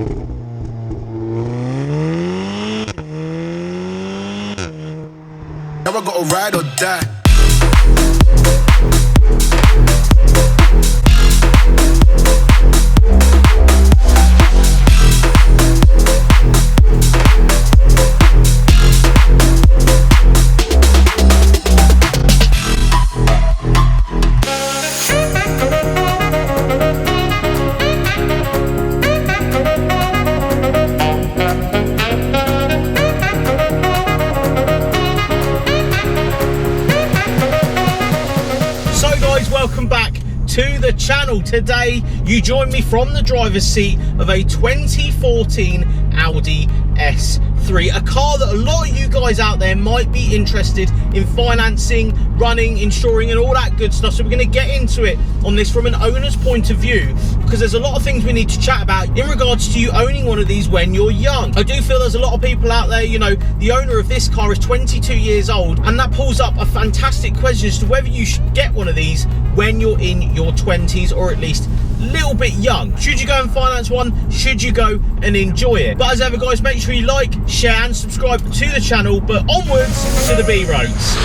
Now I gotta ride or die. Welcome back to the channel. Today you join me from the driver's seat of a 2014 Audi S3, a car that a lot of you guys out there might be interested in financing, running, insuring and all that good stuff. So we're going to get into it on this from an owner's point of view, because there's a lot of things we need to chat about in regards to you owning one of these when you're young. I do feel there's a lot of people out there, you know, the owner of this car is 22 years old, and that pulls up a fantastic question as to whether you should get one of these when you're in your 20s, or at least a little bit young. Should you go and finance one? Should you go and enjoy it? But as ever guys, make sure you like, share and subscribe to the channel, but onwards to the B roads.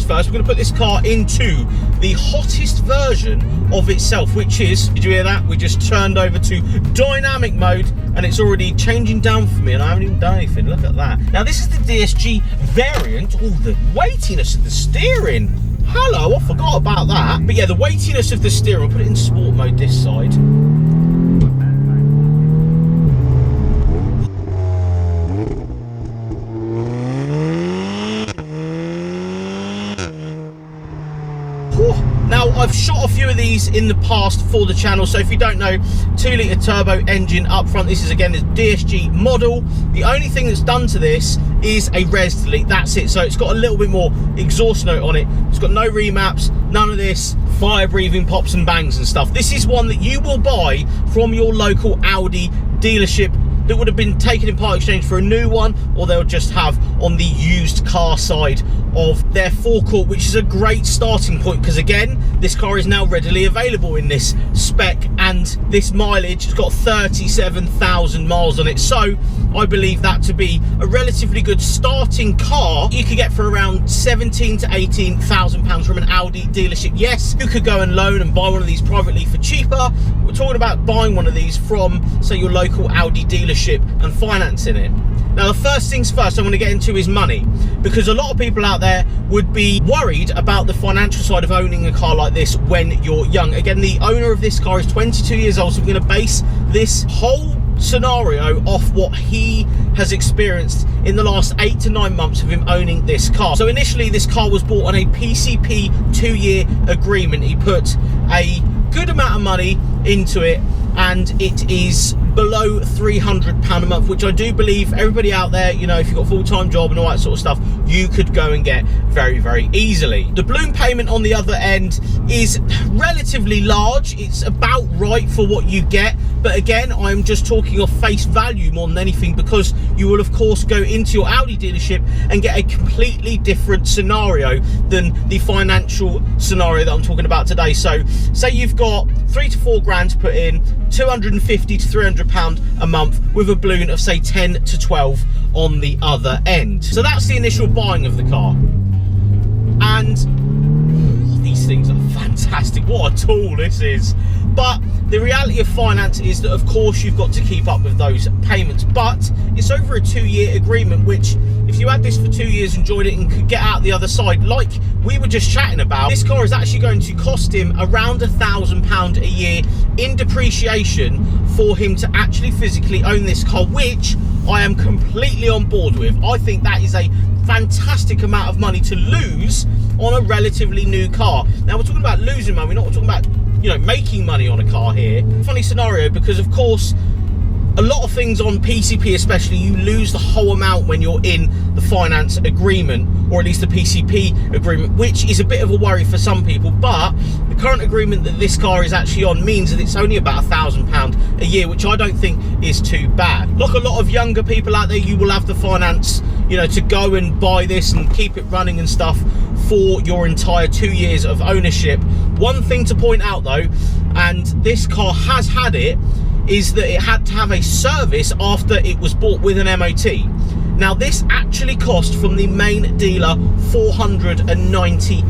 First, we're going to put this car into the hottest version of itself, which is, did you hear that? We just turned over to dynamic mode and it's already changing down for me and I haven't even done anything. Look at that. Now this is the DSG variant. Oh, the weightiness of the steering. Hello, I forgot about that. But yeah, the weightiness of the steering, I'll put it in sport mode this side. Now, I've shot a few of these in the past for the channel, so if you don't know, 2-litre turbo engine up front. This is again the DSG model. The only thing that's done to this is a res delete, that's it. So it's got a little bit more exhaust note on it. It's got no remaps, none of this fire breathing pops and bangs and stuff. This is one that you will buy from your local Audi dealership that would have been taken in part exchange for a new one, or they'll just have on the used car side of their forecourt, which is a great starting point because again, this car is now readily available in this spec and this mileage. It's got 37,000 miles on it, so I believe that to be a relatively good starting car you could get for around 17 to 18,000 pounds from an Audi dealership. Yes, you could go and loan and buy one of these privately for cheaper. We're talking about buying one of these from, say, your local Audi dealership and financing it. Now, the first things first I'm going to get into is money, because a lot of people out there would be worried about the financial side of owning a car like this when you're young. Again, the owner of this car is 22 years old, so we're going to base this whole scenario off what he has experienced in the last 8 to 9 months of him owning this car. So initially, this car was bought on a PCP 2-year agreement. He put a good amount of money into it, and it is below £300 a month, which I do believe everybody out there, you know, if you've got a full-time job and all that sort of stuff, you could go and get very, very easily. The balloon payment on the other end is relatively large. It's about right for what you get, but again, I'm just talking of face value more than anything, because you will of course go into your Audi dealership and get a completely different scenario than the financial scenario that I'm talking about today. So say you've got 3 to 4 grand to put in, 250 to 300 £100 a month with a balloon of say 10 to 12 on the other end. So that's the initial buying of the car. And these things are fantastic. What a tool this is. But the reality of finance is that of course you've got to keep up with those payments, but it's over a 2-year agreement, which if you had this for 2 years, enjoyed it and could get out the other side like we were just chatting about, this car is actually going to cost him around £1,000 a year in depreciation for him to actually physically own this car, which I am completely on board with. I think that is a fantastic amount of money to lose on a relatively new car. Now we're talking about losing money, we're not talking about, you know, making money on a car here. Funny scenario, because of course A lot of things on PCP especially, you lose the whole amount when you're in the finance agreement, or at least the PCP agreement, which is a bit of a worry for some people. But the current agreement that this car is actually on means that it's only about £1,000 a year, which I don't think is too bad. Like a lot of younger people out there, you will have the finance, you know, to go and buy this and keep it running and stuff for your entire 2 years of ownership. One thing to point out though, and this car has had it, is that it had to have a service after it was bought with an MOT. Now this actually cost from the main dealer £490.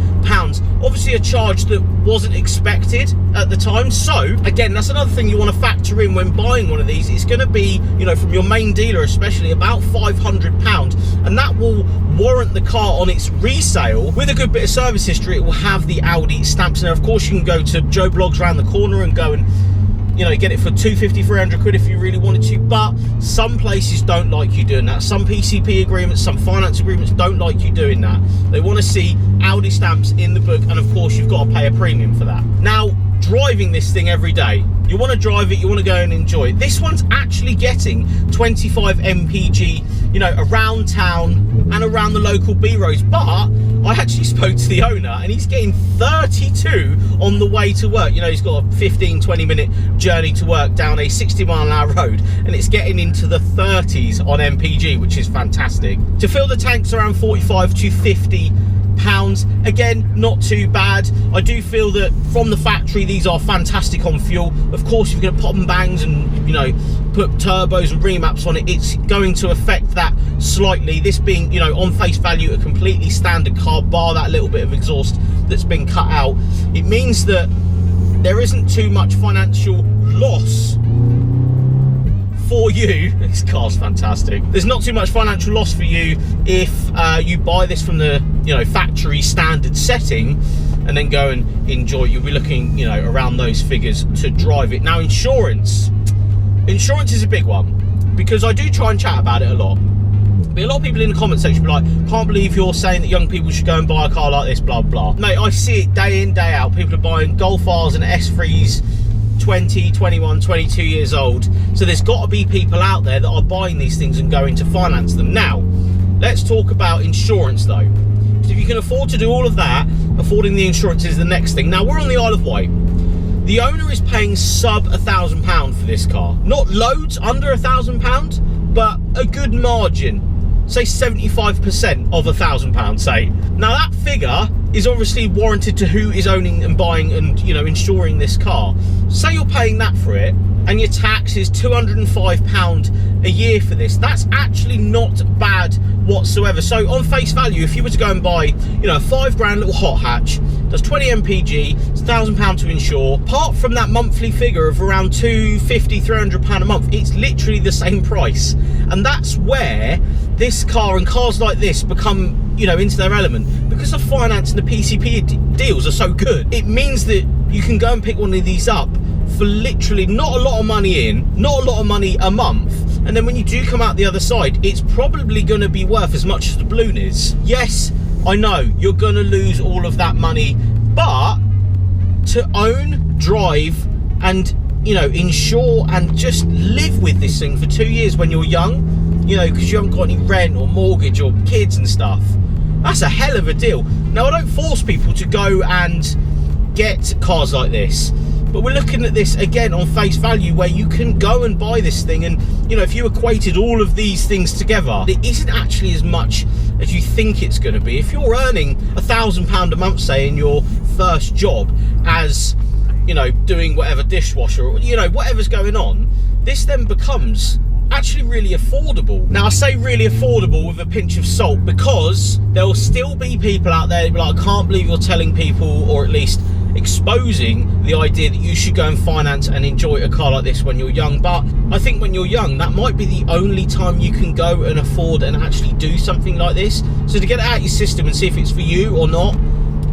Obviously a charge that wasn't expected at the time. So again, that's another thing you want to factor in when buying one of these. It's going to be, you know, from your main dealer especially, about £500, and that will warrant the car on its resale. With a good bit of service history, it will have the Audi stamps in there. Of course you can go to Joe Bloggs around the corner and go and, you know, get it for 250, 300 quid if you really wanted to. But some places don't like you doing that. Some PCP agreements, some finance agreements don't like you doing that. They want to see Audi stamps in the book, and of course you've got to pay a premium for that. Now, driving this thing every day, you want to drive it, you want to go and enjoy it. This one's actually getting 25 mpg, you know, around town and around the local B roads. But I actually spoke to the owner and he's getting 32 on the way to work. You know, he's got a 15-20 minute journey to work down a 60-mile-an-hour road, and it's getting into the 30s on mpg, which is fantastic. To fill the tanks around 45 to 50 pounds, again, not too bad. I do feel that from the factory these are fantastic on fuel. Of course, if you're going to pop and bangs and, you know, put turbos and remaps on it, it's going to affect that slightly. This being, you know, on face value a completely standard car, bar that little bit of exhaust that's been cut out, it means that there isn't too much financial loss for you. This car's fantastic. There's not too much financial loss for you if you buy this from the, you know, factory standard setting and then go and enjoy it. You'll be looking, you know, around those figures to drive it. Now, insurance is a big one, because I do try and chat about it a lot. But a lot of people in the comment section be like, can't believe you're saying that young people should go and buy a car like this, blah blah. Mate, I see it day in, day out. People are buying Golf Rs and S3s 20, 21, 22 years old. So there's got to be people out there that are buying these things and going to finance them. Now, let's talk about insurance though. So if you can afford to do all of that, affording the insurance is the next thing. Now, we're on the Isle of Wight. The owner is paying sub £1,000 for this car. Not loads, under £1,000, but a good margin. Say 75% of £1,000, say. Now that figure is obviously warranted to who is owning and buying and, you know, insuring this car. Say you're paying that for it, and your tax is £205 a year for this. That's actually not bad whatsoever. So on face value, if you were to go and buy, you know, a £5 little hot hatch, does 20 mpg, it's £1,000 to insure. Apart from that monthly figure of around £250, £300 a month, it's literally the same price. And that's where this car and cars like this become, you know, into their element, because the finance and the PCP deals are so good. It means that you can go and pick one of these up for literally not a lot of money in, not a lot of money a month, and then when you do come out the other side, it's probably going to be worth as much as the balloon is. Yes, I know you're going to lose all of that money, but to own, drive, and, you know, insure and just live with this thing for 2 years when you're young, you know, because you haven't got any rent or mortgage or kids and stuff, that's a hell of a deal. Now, I don't force people to go and get cars like this, but we're looking at this again on face value, where you can go and buy this thing, and, you know, if you equated all of these things together, it isn't actually as much as you think it's going to be. If you're earning £1,000 a month, say, in your first job as, you know, doing whatever dishwasher, or, you know, whatever's going on, this then becomes actually really affordable. Now, I say really affordable with a pinch of salt, because there will still be people out there who be like, I can't believe you're telling people, or at least exposing the idea that you should go and finance and enjoy a car like this when you're young. But I think when you're young, that might be the only time you can go and afford and actually do something like this. So to get it out of your system and see if it's for you or not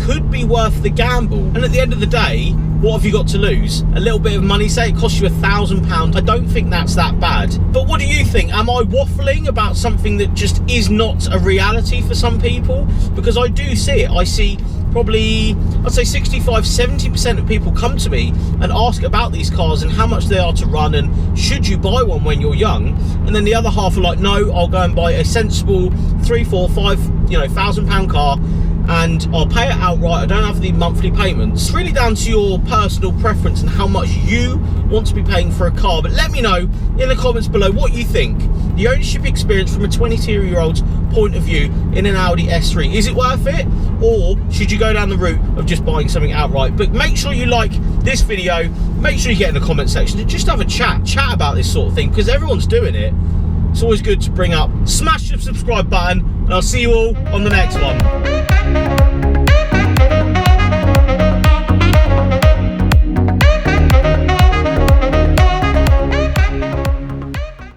could be worth the gamble. And at the end of the day, what have you got to lose? A little bit of money. Say it costs you £1,000. I don't think that's that bad. But what do you think? Am I waffling about something that just is not a reality for some people? Because I do see it. I see probably, I'd say 65-70% of people come to me and ask about these cars and how much they are to run and should you buy one when you're young. And then the other half are like, no, I'll go and buy a sensible 3, 4, 5, £1,000 car and I'll pay it outright. I don't have the monthly payments. It's really down to your personal preference and how much you want to be paying for a car. But let me know in the comments below what you think. The ownership experience from a 22-year-old's point of view in an Audi S3. Is it worth it? Or should you go down the route of just buying something outright? But make sure you like this video. Make sure you get in the comment section and just have a chat about this sort of thing, because everyone's doing it. It's always good to bring up. Smash the subscribe button and I'll see you all on the next one.